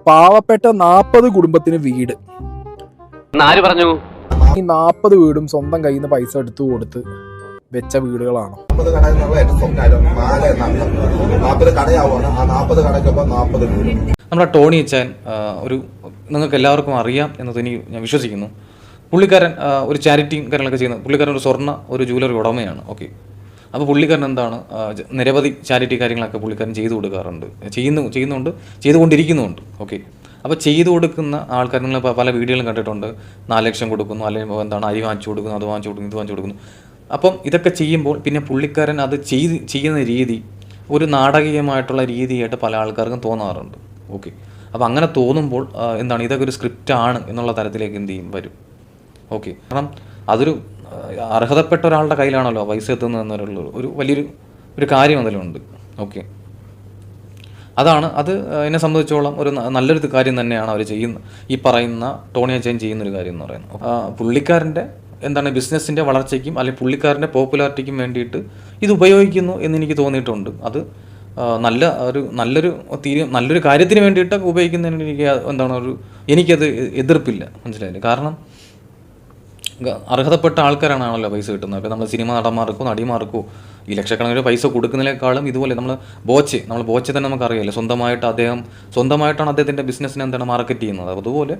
പാവപ്പെട്ട 40 കുടുംബത്തിന് വീട്. ആര് പറഞ്ഞു? ഈ 40 വീടും സ്വന്തം കയ്യിൽ നിന്ന് പൈസ എടുത്തു കൊടുത്ത് വെച്ച വീടുകളാണ്. 40 കട എന്നുള്ള ഏറ്റവും സ്വപ്നമായിരുന്നു. 40 കടയാവുകയാണ്. ആ 40 കടയ്ക്കൊപ്പം 40 വീട്. നമ്മുടെ ടോണി അച്ചായൻ നിങ്ങൾക്ക് എല്ലാവർക്കും അറിയാം എന്നത് ഞാൻ വിശ്വസിക്കുന്നു. പുള്ളിക്കാരൻ ഒരു ചാരിറ്റിയും കാര്യങ്ങളൊക്കെ ചെയ്യുന്നത്. പുള്ളിക്കാരൻ ഒരു ജ്വല്ലറി ഉടമയാണ്. ഓക്കെ, അപ്പോൾ പുള്ളിക്കാരൻ എന്താണ് നിരവധി ചാരിറ്റി കാര്യങ്ങളൊക്കെ പുള്ളിക്കാരൻ ചെയ്തു കൊടുക്കാറുണ്ട്, ചെയ്തുകൊണ്ടിരിക്കുന്നുമുണ്ട്. ഓക്കെ, അപ്പോൾ ചെയ്തു കൊടുക്കുന്ന ആൾക്കാർ നിങ്ങൾ പല വീഡിയോകളും കണ്ടിട്ടുണ്ട്. 4 ലക്ഷം കൊടുക്കുന്നു, അല്ലെങ്കിൽ എന്താണ് അരി വാങ്ങിച്ചു കൊടുക്കുന്നു, അത് വാങ്ങിച്ചു കൊടുക്കുന്നു, ഇത് വാങ്ങിച്ചു കൊടുക്കുന്നു. അപ്പം ഇതൊക്കെ ചെയ്യുമ്പോൾ പിന്നെ പുള്ളിക്കാരൻ അത് ചെയ്യുന്ന രീതി ഒരു നാടകീയമായിട്ടുള്ള രീതിയായിട്ട് പല ആൾക്കാർക്കും തോന്നാറുണ്ട്. ഓക്കെ, അപ്പോൾ അങ്ങനെ തോന്നുമ്പോൾ എന്താണ് ഇതൊക്കെ ഒരു സ്ക്രിപ്റ്റാണ് എന്നുള്ള തരത്തിലേക്ക് എന്ത് ചെയ്യും വരും. ഓക്കെ, കാരണം അതൊരു അർഹതപ്പെട്ട ഒരാളുടെ കയ്യിലാണല്ലോ പൈസ എത്തുന്നത് എന്നുള്ള ഒരു വലിയൊരു കാര്യം അതിലുണ്ട്. ഓക്കെ, അത് എന്നെ സംബന്ധിച്ചോളം ഒരു നല്ലൊരു കാര്യം തന്നെയാണ് അവർ ചെയ്യുന്നത്. ഈ പറയുന്ന ടോണി അച്ചായൻ ചെയ്യുന്നൊരു കാര്യം എന്ന് പറയുന്നത് പുള്ളിക്കാരൻ്റെ എന്താണ് ബിസിനസ്സിൻ്റെ വളർച്ചയ്ക്കും അല്ലെങ്കിൽ പുള്ളിക്കാരൻ്റെ പോപ്പുലാരിറ്റിക്കും വേണ്ടിയിട്ട് ഇത് ഉപയോഗിക്കുന്നു എന്നെനിക്ക് തോന്നിയിട്ടുണ്ട്. അത് നല്ലൊരു കാര്യത്തിന് വേണ്ടിയിട്ട് ഉപയോഗിക്കുന്നതിന് എനിക്കത് എതിർപ്പില്ല. മനസ്സിലായില്ലേ? കാരണം അർഹതപ്പെട്ട ആൾക്കാരാണല്ലോ പൈസ കിട്ടുന്നത്. അപ്പോൾ നമ്മൾ സിനിമ നടന്മാർക്കോ നടിമാർക്കോ ഈ ലക്ഷക്കണക്കിന് പൈസ കൊടുക്കുന്നതിനേക്കാളും ഇതുപോലെ നമ്മൾ ബോച്ചെ തന്നെ നമുക്കറിയാമല്ലോ, സ്വന്തമായിട്ടാണ് അദ്ദേഹത്തിൻ്റെ ബിസിനസ്സിനെ എന്താണ് മാർക്കറ്റ് ചെയ്യുന്നത്. അതുപോലെ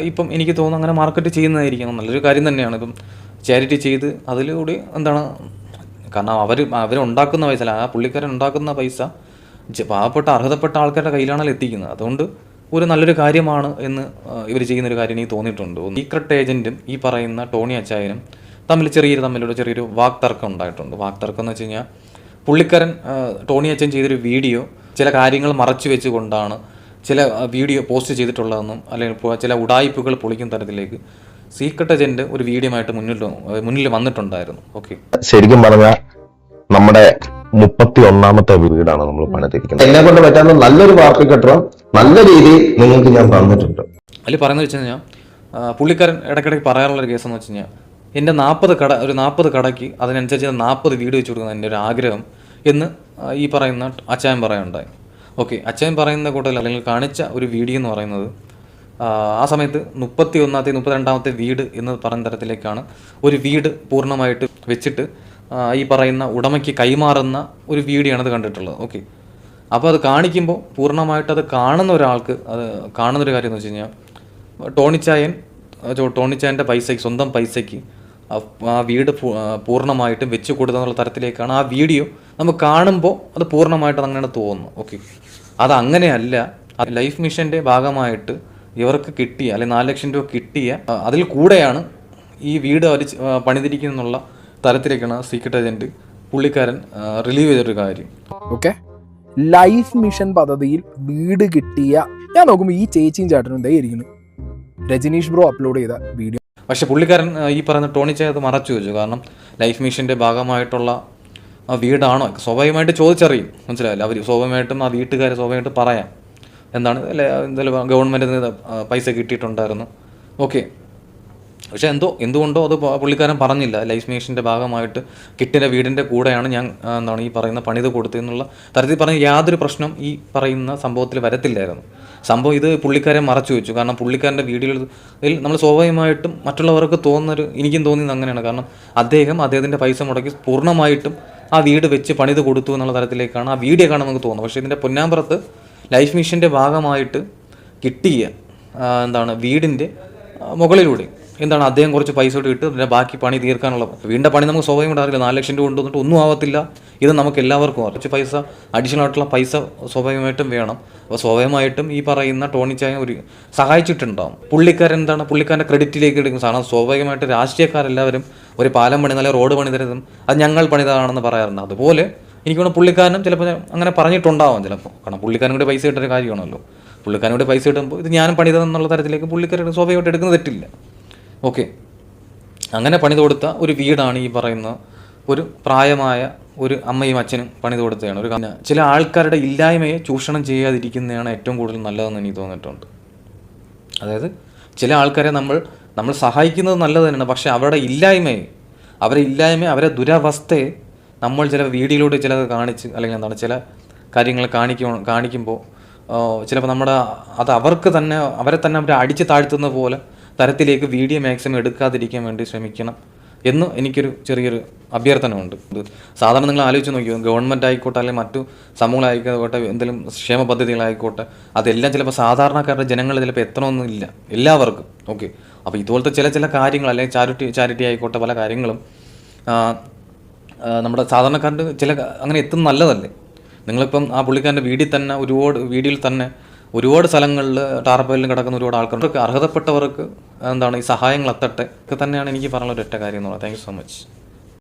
ഇപ്പം എനിക്ക് തോന്നുന്നു അങ്ങനെ മാർക്കറ്റ് ചെയ്യുന്നതായിരിക്കണം നല്ലൊരു കാര്യം തന്നെയാണ്. ഇപ്പം ചാരിറ്റി ചെയ്ത് അതിലൂടെ എന്താണ്, കാരണം അവരുണ്ടാക്കുന്ന പൈസ അല്ല, ആ പുള്ളിക്കാരൻ ഉണ്ടാക്കുന്ന പൈസ പാവപ്പെട്ട അർഹതപ്പെട്ട ആൾക്കാരുടെ കയ്യിലാണല്ലോ എത്തിക്കുന്നത്. അതുകൊണ്ട് ഒരു നല്ലൊരു കാര്യമാണ് എന്ന് ഇവർ ചെയ്യുന്നൊരു കാര്യം എനിക്ക് തോന്നിയിട്ടുണ്ട്. സീക്രട്ട് ഏജൻറ്റും ഈ പറയുന്ന ടോണി അച്ചായനും തമ്മിലൊരു ചെറിയൊരു വാക്തർക്കം ഉണ്ടായിട്ടുണ്ട്. വാക്തർക്കം എന്ന് വെച്ച് കഴിഞ്ഞാൽ പുള്ളിക്കാരൻ ടോണി അച്ചായൻ ചെയ്തൊരു വീഡിയോ ചില കാര്യങ്ങൾ മറച്ചു വെച്ചുകൊണ്ടാണ് ചില വീഡിയോ പോസ്റ്റ് ചെയ്തിട്ടുള്ളതെന്നും അല്ലെങ്കിൽ ചില ഉടായിപ്പുകൾ പൊളിക്കുന്ന തരത്തിലേക്ക് സീക്രട്ട് ഏജൻറ്റ് ഒരു വീഡിയോ ആയിട്ട് മുന്നിൽ വന്നിട്ടുണ്ടായിരുന്നു. ഓക്കെ, ശരിക്കും പറഞ്ഞാൽ നമ്മുടെ 31ാമത്തെ വീടാണ് നമ്മൾ പണിതിരിക്കുന്നത്. എന്നെ കൊണ്ട് പറ്റാവുന്ന നല്ലൊരു വാർത്ത കെട്ടണം, നല്ല രീതിയിൽ നിങ്ങൾക്ക് ഞാൻ തന്നിട്ടുണ്ട്. അതിൽ പറയുന്നത് വെച്ച് കഴിഞ്ഞാൽ പുള്ളിക്കാരൻ ഇടയ്ക്കിടയ്ക്ക് പറയാറുള്ളൊരു കേസെന്ന് വെച്ച് കഴിഞ്ഞാൽ എൻ്റെ 40 കടയ്ക്ക് അതിനനുസരിച്ച് 40 വീട് വെച്ച് കൊടുക്കുന്ന എൻ്റെ ഒരു ആഗ്രഹം എന്ന് ഈ പറയുന്ന അച്ചായൻ പറയുണ്ടായി. ഓക്കെ, അച്ചായൻ പറയുന്ന കൂട്ടത്തിൽ അല്ലെങ്കിൽ കാണിച്ച ഒരു വീഡിയോ എന്ന് പറയുന്നത് ആ സമയത്ത് 31ാമത്തെ 32ാമത്തെ വീട് എന്ന് പറയുന്ന തരത്തിലേക്കാണ് ഒരു വീട് പൂർണ്ണമായിട്ട് വെച്ചിട്ട് ഈ പറയുന്ന ഉടമയ്ക്ക് കൈമാറുന്ന ഒരു വീഡിയോ ആണ് അത് കണ്ടിട്ടുള്ളത്. ഓക്കെ, അപ്പോൾ അത് കാണിക്കുമ്പോൾ പൂർണ്ണമായിട്ട് അത് കാണുന്ന ഒരാൾക്ക് അത് കാണുന്നൊരു കാര്യം എന്ന് വെച്ച് കഴിഞ്ഞാൽ ടോണിച്ചായൻ്റെ പൈസയ്ക്ക് സ്വന്തം പൈസയ്ക്ക് ആ വീട് പൂർണ്ണമായിട്ടും വെച്ച് കൊടുത്തെന്നുള്ള തരത്തിലേക്കാണ് ആ വീഡിയോ നമുക്ക് കാണുമ്പോൾ അത് പൂർണ്ണമായിട്ട് അങ്ങനെ തോന്നുന്നു. ഓക്കെ, അതങ്ങനെയല്ല. ലൈഫ് മിഷൻ്റെ ഭാഗമായിട്ട് ഇവർക്ക് കിട്ടിയ അല്ലെങ്കിൽ 4 ലക്ഷം രൂപ കിട്ടിയ അതിൽ കൂടെയാണ് ഈ വീട് അവർ പണിതിരിക്കുന്നുള്ള തരത്തിലേക്കാണ് സീക്രട്ട് ഏജൻറ്റ് പുള്ളിക്കാരൻ റിലീവ് ചെയ്തൊരു കാര്യം. ഓക്കെ, ലൈഫ് മിഷൻ പദ്ധതിയിൽ വീട് കിട്ടിയ ഞാൻ നോക്കുമ്പോൾ ഈ ചേച്ചിയും ചേട്ടനും എന്തായിരിക്കുന്നു രജനീഷ് ബ്രോ അപ്ലോഡ് ചെയ്ത വീഡിയോ. പക്ഷെ പുള്ളിക്കാരൻ ഈ പറയുന്ന ടോണി ചായ അത് മറച്ചു വെച്ചു. കാരണം ലൈഫ് മിഷൻ്റെ ഭാഗമായിട്ടുള്ള വീടാണോ സ്വാഭാവികമായിട്ട് ചോദിച്ചറിയും. മനസ്സിലായില്ല? അവർ സ്വാഭാവികമായിട്ടും ആ വീട്ടുകാരെ സ്വാഭാവികമായിട്ട് പറയാം എന്താണ് എന്തായാലും ഗവൺമെൻറ്റിൽ നിന്ന് പൈസ കിട്ടിയിട്ടുണ്ടായിരുന്നു. ഓക്കെ, പക്ഷേ എന്തുകൊണ്ടോ അത് പുള്ളിക്കാരൻ പറഞ്ഞില്ല. ലൈഫ് മിഷൻ്റെ ഭാഗമായിട്ട് കിട്ടിയ വീടിൻ്റെ കൂടെയാണ് ഞാൻ ഈ പറയുന്ന പണിത് കൊടുത്തതെന്നുള്ള തരത്തിൽ പറഞ്ഞ യാതൊരു പ്രശ്നം ഈ പറയുന്ന സംഭവത്തിൽ വരത്തില്ലായിരുന്നു. സംഭവം ഇത് പുള്ളിക്കാരൻ മറച്ചു വെച്ചു. കാരണം പുള്ളിക്കാരൻ്റെ വീഡിയോയിൽ നമ്മൾ സ്വാഭാവികമായിട്ടും മറ്റുള്ളവർക്ക് എനിക്കും തോന്നിയത് അങ്ങനെയാണ്. കാരണം അദ്ദേഹത്തിൻ്റെ പൈസ മുടക്കി പൂർണ്ണമായിട്ടും ആ വീട് വെച്ച് പണിത് കൊടുത്തു എന്നുള്ള തരത്തിലേക്കാണ് ആ വീഡിയോ കാണാൻ നമുക്ക് തോന്നുന്നത്. പക്ഷേ ഇതിൻ്റെ പൊന്നാമ്പുറത്ത് ലൈഫ് മിഷൻ്റെ ഭാഗമായിട്ട് കിട്ടിയ വീടിൻ്റെ മുകളിലൂടെ അദ്ദേഹം കുറച്ച് പൈസ ഇട്ട് അതിൻ്റെ ബാക്കി പണി തീർക്കാനുള്ള വീടിൻ്റെ പണി നമുക്ക് സ്വാഭാവികമായിട്ട് അറിയില്ല. 4 ലക്ഷം രൂപ കൊണ്ടുവന്നിട്ട് ഒന്നും ആവത്തില്ല. ഇത് നമുക്ക് എല്ലാവർക്കും കുറച്ച് പൈസ അഡീഷണൽ ആയിട്ടുള്ള പൈസ സ്വാഭാവികമായിട്ടും വേണം. അപ്പോൾ സ്വാഭാവികമായിട്ടും ഈ പറയുന്ന ടോണി ചായ സഹായിച്ചിട്ടുണ്ടാവും. പുള്ളിക്കാരൻ്റെ ക്രെഡിറ്റിലേക്ക് എടുക്കും. കാരണം സ്വാഭാവികമായിട്ട് രാഷ്ട്രീയക്കാരെല്ലാവരും ഒരു പാലം പണിതാലും റോഡ് പണിതരുതും അത് ഞങ്ങൾ പണിതാണെന്ന് പറയാറുണ്ട്. അതുപോലെ എനിക്ക് തോന്നുന്നു പുള്ളിക്കാരനും ചിലപ്പോൾ അങ്ങനെ പറഞ്ഞിട്ടുണ്ടാവും ചിലപ്പോൾ. കാരണം പുള്ളിക്കാരൻ കൂടി പൈസ ഇട്ടൊരു കാര്യമാണല്ലോ. പുള്ളിക്കാരൻ കൂടി പൈസ ഇടുമ്പോൾ ഇത് ഞാനും പണിതെന്നുള്ള തരത്തിലേക്ക് പുള്ളിക്കാരൻ സ്വാഭാവികമായിട്ട് എടുക്കുന്നത് തെറ്റില്ല. ഓക്കെ, അങ്ങനെ പണിത് കൊടുത്ത ഒരു വീടാണ് ഈ പറയുന്ന ഒരു പ്രായമായ ഒരു അമ്മയും അച്ഛനും പണിത് കൊടുത്തതാണ്. ചില ആൾക്കാരുടെ ഇല്ലായ്മയെ ചൂഷണം ചെയ്യാതിരിക്കുന്നതാണ് ഏറ്റവും കൂടുതൽ നല്ലതെന്ന് എനിക്ക് തോന്നിയിട്ടുണ്ട്. അതായത് ചില ആൾക്കാരെ നമ്മൾ സഹായിക്കുന്നത് നല്ലത് തന്നെയാണ്. പക്ഷേ അവരുടെ അവരെ ദുരവസ്ഥയെ നമ്മൾ ചില വീഡിയോയിലൂടെ ചിലത് കാണിച്ച് അല്ലെങ്കിൽ ചില കാര്യങ്ങൾ കാണിക്കുമ്പോൾ ചിലപ്പോൾ അവർക്ക് തന്നെ അവരെ തന്നെ അവർ അടിച്ച് താഴ്ത്തുന്ന പോലെ തരത്തിലേക്ക് വീഡിയോ മാക്സിമം എടുക്കാതിരിക്കാൻ വേണ്ടി ശ്രമിക്കണം എന്ന് എനിക്കൊരു ചെറിയൊരു അഭ്യർത്ഥനയുണ്ട്. ഇത് സാധാരണ നിങ്ങൾ ആലോചിച്ച് നോക്കിയോ, ഗവൺമെൻറ് ആയിക്കോട്ടെ അല്ലെങ്കിൽ മറ്റു സമൂഹങ്ങളായിക്കോട്ടെ എന്തെങ്കിലും ക്ഷേമ പദ്ധതികളായിക്കോട്ടെ, അതെല്ലാം ചിലപ്പോൾ സാധാരണക്കാരുടെ ജനങ്ങൾ ചിലപ്പോൾ എത്തണമെന്നില്ല എല്ലാവർക്കും. ഓക്കെ, അപ്പോൾ ഇതുപോലത്തെ ചില കാര്യങ്ങൾ അല്ലെങ്കിൽ ചാരിറ്റി ആയിക്കോട്ടെ പല കാര്യങ്ങളും നമ്മുടെ സാധാരണക്കാരുടെ അങ്ങനെ എത്തുന്ന നല്ലതല്ലേ. നിങ്ങളിപ്പം ആ പുള്ളിക്കാരൻ്റെ വീഡിയോയിൽ തന്നെ ഒരുപാട് സ്ഥലങ്ങളിൽ ടാർപ്പലിലും കിടക്കുന്ന ഒരുപാട് ആൾക്കാർക്ക് അർഹതപ്പെട്ടവർക്ക് ഈ സഹായങ്ങൾ എത്തട്ടെ ഒക്കെ തന്നെയാണ് എനിക്ക് പറയാനുള്ള ഒരൊറ്റ കാര്യം എന്നുള്ളത്. Thank you so much.